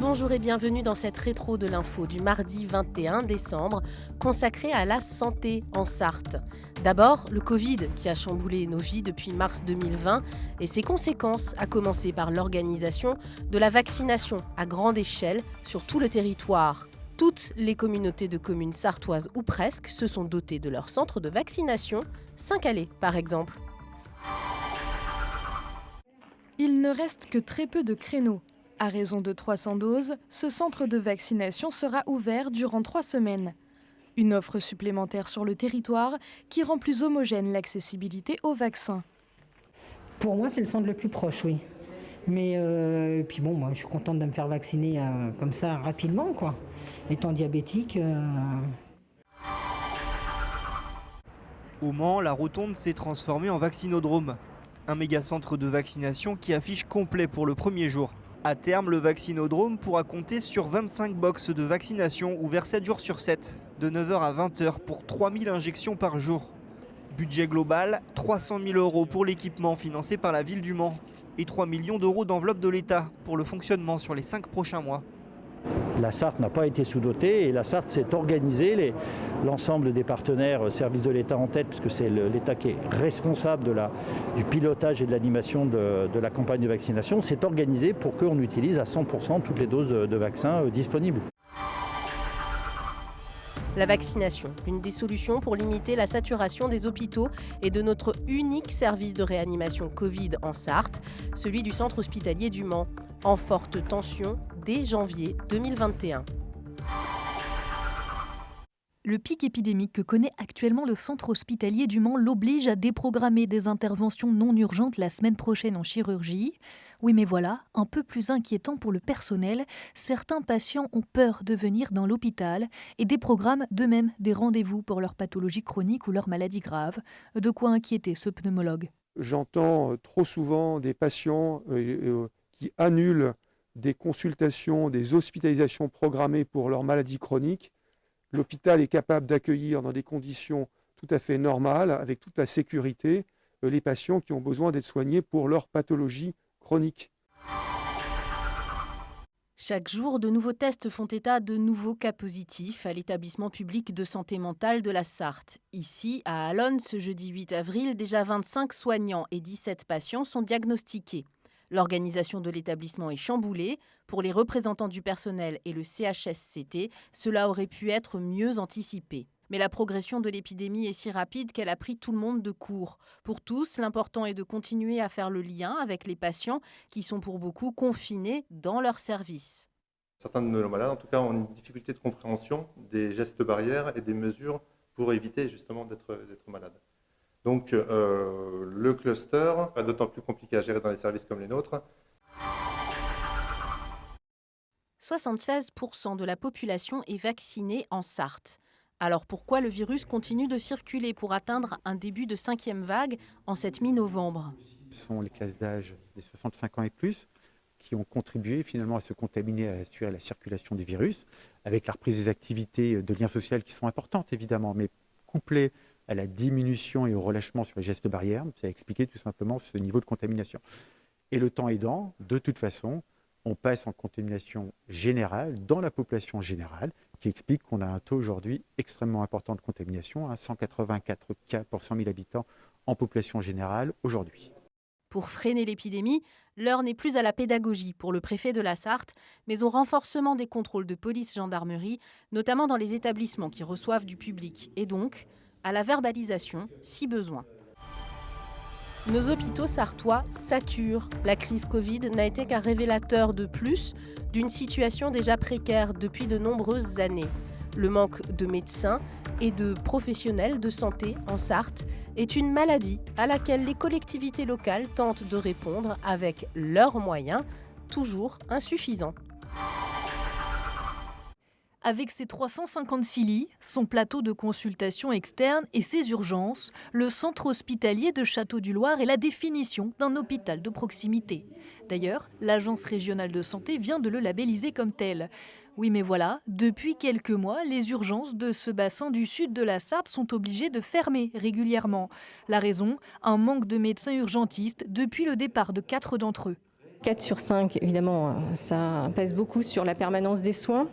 Bonjour et bienvenue dans cette rétro de l'info du mardi 21 décembre consacrée à la santé en Sarthe. D'abord, le Covid qui a chamboulé nos vies depuis mars 2020 et ses conséquences, à commencer par l'organisation de la vaccination à grande échelle sur tout le territoire. Toutes les communautés de communes sartoises ou presque se sont dotées de leur centre de vaccination, Saint-Calais par exemple. Il ne reste que très peu de créneaux. À raison de 300 doses, ce centre de vaccination sera ouvert durant 3 semaines. Une offre supplémentaire sur le territoire qui rend plus homogène l'accessibilité aux vaccins. Pour moi, c'est le centre le plus proche, oui. Mais puis bon, moi, je suis contente de me faire vacciner comme ça rapidement, quoi. Étant diabétique. Au Mans, la rotonde s'est transformée en vaccinodrome. Un méga centre de vaccination qui affiche complet pour le premier jour. À terme, le vaccinodrome pourra compter sur 25 boxes de vaccination ouverts 7 jours sur 7, de 9h à 20h pour 3000 injections par jour. Budget global, 300 000 € pour l'équipement financé par la ville du Mans et 3 millions d'euros d'enveloppe de l'État pour le fonctionnement sur les 5 prochains mois. La Sarthe n'a pas été sous-dotée et la Sarthe s'est organisée. L'ensemble des partenaires, services de l'État en tête, puisque c'est l'État qui est responsable du pilotage et de l'animation de la campagne de vaccination, s'est organisé pour qu'on utilise à 100% toutes les doses de vaccins disponibles. La vaccination, une des solutions pour limiter la saturation des hôpitaux et de notre unique service de réanimation Covid en Sarthe, celui du centre hospitalier du Mans, en forte tension dès janvier 2021. Le pic épidémique que connaît actuellement le centre hospitalier du Mans l'oblige à déprogrammer des interventions non urgentes la semaine prochaine en chirurgie. Oui, mais voilà, un peu plus inquiétant pour le personnel, certains patients ont peur de venir dans l'hôpital et déprogramment d'eux-mêmes des rendez-vous pour leur pathologie chronique ou leur maladie grave. De quoi inquiéter ce pneumologue. J'entends trop souvent des patients qui annulent des consultations, des hospitalisations programmées pour leur maladie chronique. L'hôpital est capable d'accueillir dans des conditions tout à fait normales, avec toute la sécurité, les patients qui ont besoin d'être soignés pour leur pathologie chronique. Chaque jour, de nouveaux tests font état de nouveaux cas positifs à l'établissement public de santé mentale de la Sarthe. Ici, à Allonne, ce jeudi 8 avril, déjà 25 soignants et 17 patients sont diagnostiqués. L'organisation de l'établissement est chamboulée. Pour les représentants du personnel et le CHSCT, cela aurait pu être mieux anticipé. Mais la progression de l'épidémie est si rapide qu'elle a pris tout le monde de court. Pour tous, l'important est de continuer à faire le lien avec les patients qui sont pour beaucoup confinés dans leur service. Certains de nos malades, en tout cas, ont une difficulté de compréhension des gestes barrières et des mesures pour éviter justement d'être malade. Donc le cluster est d'autant plus compliqué à gérer dans les services comme les nôtres. 76% de la population est vaccinée en Sarthe. Alors pourquoi le virus continue de circuler pour atteindre un début de 5e vague en cette mi-novembre ? Ce sont les classes d'âge des 65 ans et plus qui ont contribué finalement à se contaminer, à assurer la circulation du virus, avec la reprise des activités de lien social qui sont importantes évidemment, mais couplées à la diminution et au relâchement sur les gestes barrières, ça a expliqué tout simplement ce niveau de contamination. Et le temps aidant, de toute façon, on passe en contamination générale, dans la population générale, qui explique qu'on a un taux aujourd'hui extrêmement important de contamination, 184 cas pour 100 000 habitants en population générale aujourd'hui. Pour freiner l'épidémie, l'heure n'est plus à la pédagogie pour le préfet de la Sarthe, mais au renforcement des contrôles de police-gendarmerie, notamment dans les établissements qui reçoivent du public, et donc à la verbalisation si besoin. Nos hôpitaux sartois saturent. La crise Covid n'a été qu'un révélateur de plus d'une situation déjà précaire depuis de nombreuses années. Le manque de médecins et de professionnels de santé en Sarthe est une maladie à laquelle les collectivités locales tentent de répondre avec leurs moyens, toujours insuffisants. Avec ses 356 lits, son plateau de consultation externe et ses urgences, le centre hospitalier de Château-du-Loir est la définition d'un hôpital de proximité. D'ailleurs, l'Agence régionale de santé vient de le labelliser comme tel. Oui, mais voilà, depuis quelques mois, les urgences de ce bassin du sud de la Sarthe sont obligées de fermer régulièrement. La raison, un manque de médecins urgentistes depuis le départ de 4 d'entre eux. 4 sur 5, évidemment, ça pèse beaucoup sur la permanence des soins.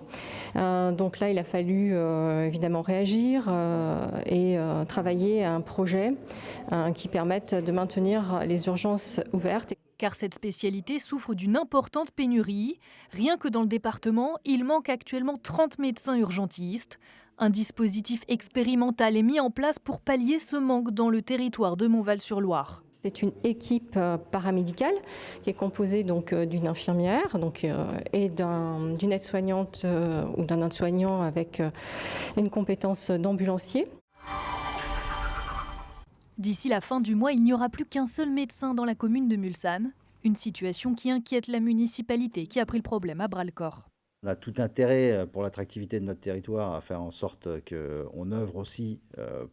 Donc là, il a fallu évidemment réagir et travailler à un projet qui permette de maintenir les urgences ouvertes. Car cette spécialité souffre d'une importante pénurie. Rien que dans le département, il manque actuellement 30 médecins urgentistes. Un dispositif expérimental est mis en place pour pallier ce manque dans le territoire de Montval-sur-Loire. C'est une équipe paramédicale qui est composée donc d'une infirmière et d'une aide-soignante ou d'un aide-soignant avec une compétence d'ambulancier. D'ici la fin du mois, il n'y aura plus qu'un seul médecin dans la commune de Mulsanne. Une situation qui inquiète la municipalité qui a pris le problème à bras-le-corps. On a tout intérêt pour l'attractivité de notre territoire à faire en sorte qu'on œuvre aussi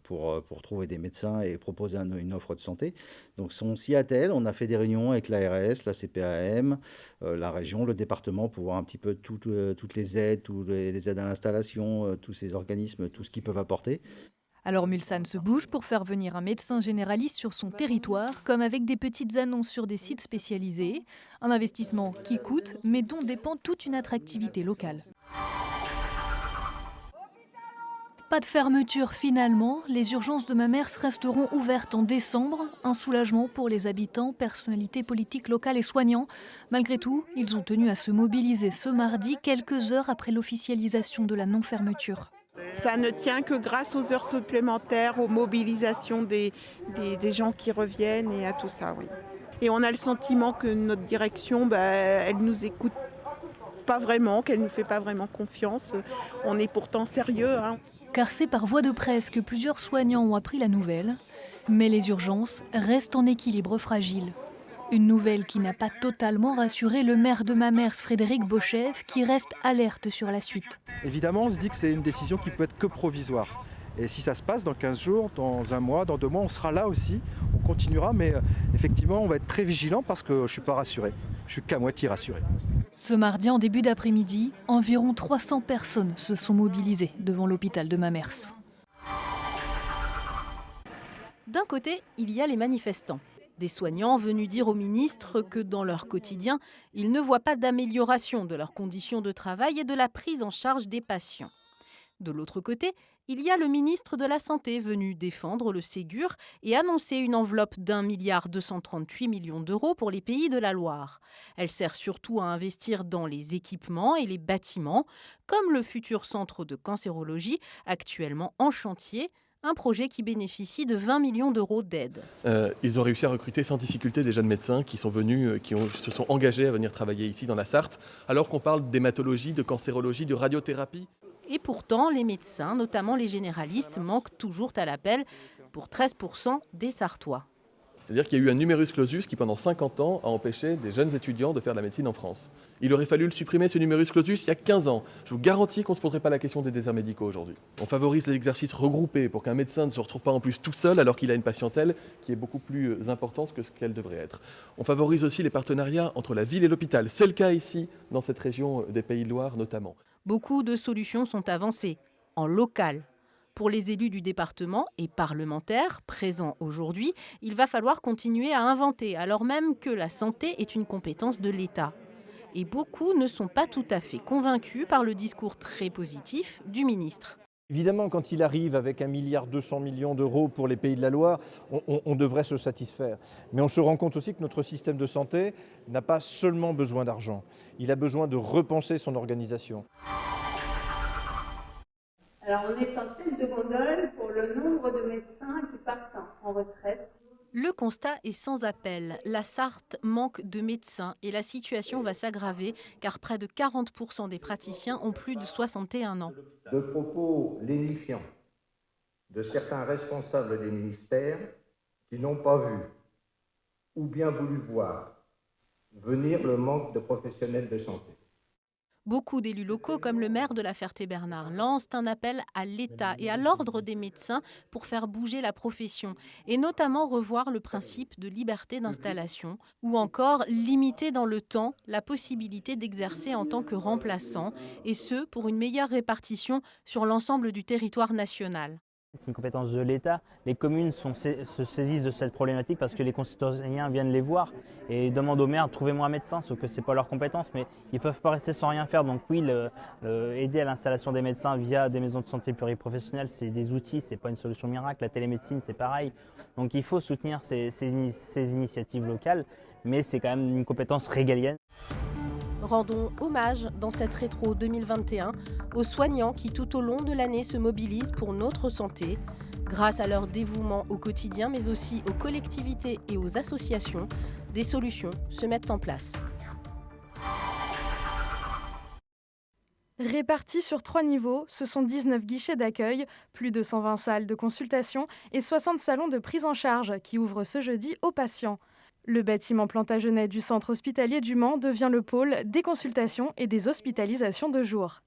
pour trouver des médecins et proposer une offre de santé. Donc on s'y attelle, on a fait des réunions avec l'ARS, la CPAM, la région, le département pour voir un petit peu toutes les aides, toutes les aides à l'installation, tous ces organismes, tout ce qu'ils peuvent apporter. Alors Mulsanne se bouge pour faire venir un médecin généraliste sur son territoire, comme avec des petites annonces sur des sites spécialisés. Un investissement qui coûte, mais dont dépend toute une attractivité locale. Pas de fermeture finalement, les urgences de Mamers resteront ouvertes en décembre. Un soulagement pour les habitants, personnalités politiques locales et soignants. Malgré tout, ils ont tenu à se mobiliser ce mardi, quelques heures après l'officialisation de la non-fermeture. Ça ne tient que grâce aux heures supplémentaires, aux mobilisations des gens qui reviennent et à tout ça, oui. Et on a le sentiment que notre direction, elle nous écoute pas vraiment, qu'elle nous fait pas vraiment confiance. On est pourtant sérieux. Car c'est par voie de presse que plusieurs soignants ont appris la nouvelle. Mais les urgences restent en équilibre fragile. Une nouvelle qui n'a pas totalement rassuré le maire de Mamers, Frédéric Beauchef, qui reste alerte sur la suite. Évidemment, on se dit que c'est une décision qui peut être que provisoire. Et si ça se passe dans 15 jours, dans un mois, dans 2 mois, on sera là aussi, on continuera, mais effectivement, on va être très vigilant parce que je ne suis pas rassuré. Je suis qu'à moitié rassuré. Ce mardi, en début d'après-midi, environ 300 personnes se sont mobilisées devant l'hôpital de Mamers. D'un côté, il y a les manifestants. Des soignants venus dire au ministre que dans leur quotidien, ils ne voient pas d'amélioration de leurs conditions de travail et de la prise en charge des patients. De l'autre côté, il y a le ministre de la Santé venu défendre le Ségur et annoncer une enveloppe d'1,238 milliard d'euros pour les Pays de la Loire. Elle sert surtout à investir dans les équipements et les bâtiments, comme le futur centre de cancérologie, actuellement en chantier, un projet qui bénéficie de 20 millions d'euros d'aide. Ils ont réussi à recruter sans difficulté des jeunes médecins qui sont venus, se sont engagés à venir travailler ici dans la Sarthe, alors qu'on parle d'hématologie, de cancérologie, de radiothérapie. Et pourtant, les médecins, notamment les généralistes, manquent toujours à l'appel pour 13% des Sartois. C'est-à-dire qu'il y a eu un numerus clausus qui, pendant 50 ans, a empêché des jeunes étudiants de faire de la médecine en France. Il aurait fallu le supprimer, ce numerus clausus, il y a 15 ans. Je vous garantis qu'on ne se poserait pas la question des déserts médicaux aujourd'hui. On favorise les exercices regroupés pour qu'un médecin ne se retrouve pas en plus tout seul alors qu'il a une patientèle qui est beaucoup plus importante que ce qu'elle devrait être. On favorise aussi les partenariats entre la ville et l'hôpital. C'est le cas ici, dans cette région des Pays de Loire notamment. Beaucoup de solutions sont avancées, en local. Pour les élus du département et parlementaires présents aujourd'hui, il va falloir continuer à inventer, alors même que la santé est une compétence de l'État. Et beaucoup ne sont pas tout à fait convaincus par le discours très positif du ministre. Évidemment, quand il arrive avec 1,2 milliard d'euros pour les Pays de la Loire, on devrait se satisfaire. Mais on se rend compte aussi que notre système de santé n'a pas seulement besoin d'argent. Il a besoin de repenser son organisation. Alors on est en tête de gondole pour le nombre de médecins qui partent en retraite. Le constat est sans appel. La Sarthe manque de médecins et la situation va s'aggraver car près de 40% des praticiens ont plus de 61 ans. De propos lénifiants de certains responsables des ministères qui n'ont pas vu ou bien voulu voir venir le manque de professionnels de santé. Beaucoup d'élus locaux, comme le maire de La Ferté-Bernard, lancent un appel à l'État et à l'ordre des médecins pour faire bouger la profession et notamment revoir le principe de liberté d'installation ou encore limiter dans le temps la possibilité d'exercer en tant que remplaçant et ce pour une meilleure répartition sur l'ensemble du territoire national. C'est une compétence de l'État. Les communes se saisissent de cette problématique parce que les concitoyens viennent les voir et demandent au maire « trouvez-moi un médecin », sauf que ce n'est pas leur compétence, mais ils ne peuvent pas rester sans rien faire. Donc oui, aider à l'installation des médecins via des maisons de santé pluriprofessionnelles, c'est des outils, ce n'est pas une solution miracle. La télémédecine, c'est pareil. Donc il faut soutenir ces initiatives locales, mais c'est quand même une compétence régalienne. Rendons hommage dans cette rétro 2021 aux soignants qui tout au long de l'année se mobilisent pour notre santé. Grâce à leur dévouement au quotidien, mais aussi aux collectivités et aux associations, des solutions se mettent en place. Répartis sur 3 niveaux, ce sont 19 guichets d'accueil, plus de 120 salles de consultation et 60 salons de prise en charge qui ouvrent ce jeudi aux patients. Le bâtiment Plantagenet du centre hospitalier du Mans devient le pôle des consultations et des hospitalisations de jour.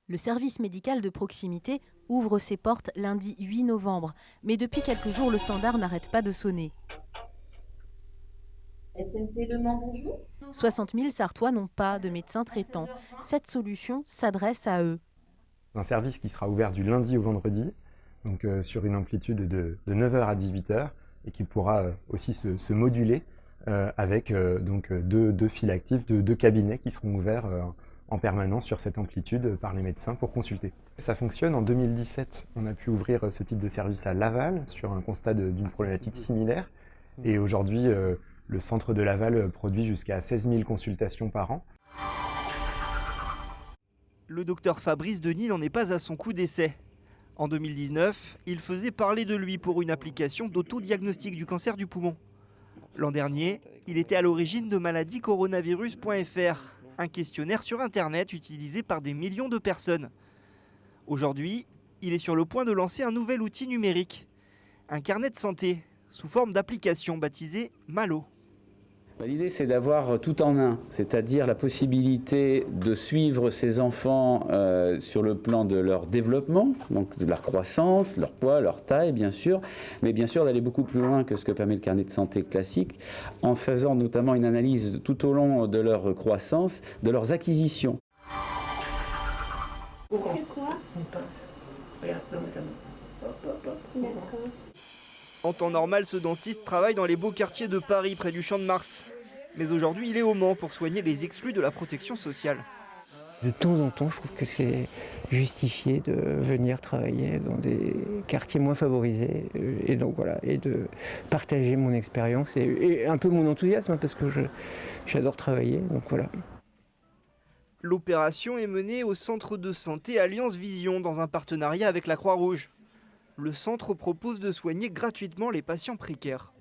Le service médical de proximité ouvre ses portes lundi 8 novembre. Mais depuis quelques jours, le standard n'arrête pas de sonner. SMT Le Mans, bonjour. 60 000 Sartois n'ont pas de médecin traitant. Cette solution s'adresse à eux. Un service qui sera ouvert du lundi au vendredi, donc sur une amplitude de 9h à 18h, et qui pourra aussi se moduler avec donc deux files actives, deux cabinets qui seront ouverts en permanence sur cette amplitude par les médecins pour consulter. Ça fonctionne. En 2017, on a pu ouvrir ce type de service à Laval sur un constat d'une problématique similaire. Et aujourd'hui, le centre de Laval produit jusqu'à 16 000 consultations par an. Le docteur Fabrice Denis n'en est pas à son coup d'essai. En 2019, il faisait parler de lui pour une application d'autodiagnostic du cancer du poumon. L'an dernier, il était à l'origine de maladiecoronavirus.fr, un questionnaire sur Internet utilisé par des millions de personnes. Aujourd'hui, il est sur le point de lancer un nouvel outil numérique, un carnet de santé, sous forme d'application baptisé Malo. L'idée, c'est d'avoir tout en un, c'est-à-dire la possibilité de suivre ces enfants sur le plan de leur développement, donc de leur croissance, leur poids, leur taille, bien sûr, mais bien sûr d'aller beaucoup plus loin que ce que permet le carnet de santé classique, en faisant notamment une analyse tout au long de leur croissance, de leurs acquisitions. En temps normal, ce dentiste travaille dans les beaux quartiers de Paris, près du Champ de Mars. Mais aujourd'hui, il est au Mans pour soigner les exclus de la protection sociale. De temps en temps, je trouve que c'est justifié de venir travailler dans des quartiers moins favorisés. Et donc voilà, et de partager mon expérience et un peu mon enthousiasme, parce que j'adore travailler. Donc voilà. L'opération est menée au centre de santé Alliance Vision, dans un partenariat avec la Croix-Rouge. Le centre propose de soigner gratuitement les patients précaires.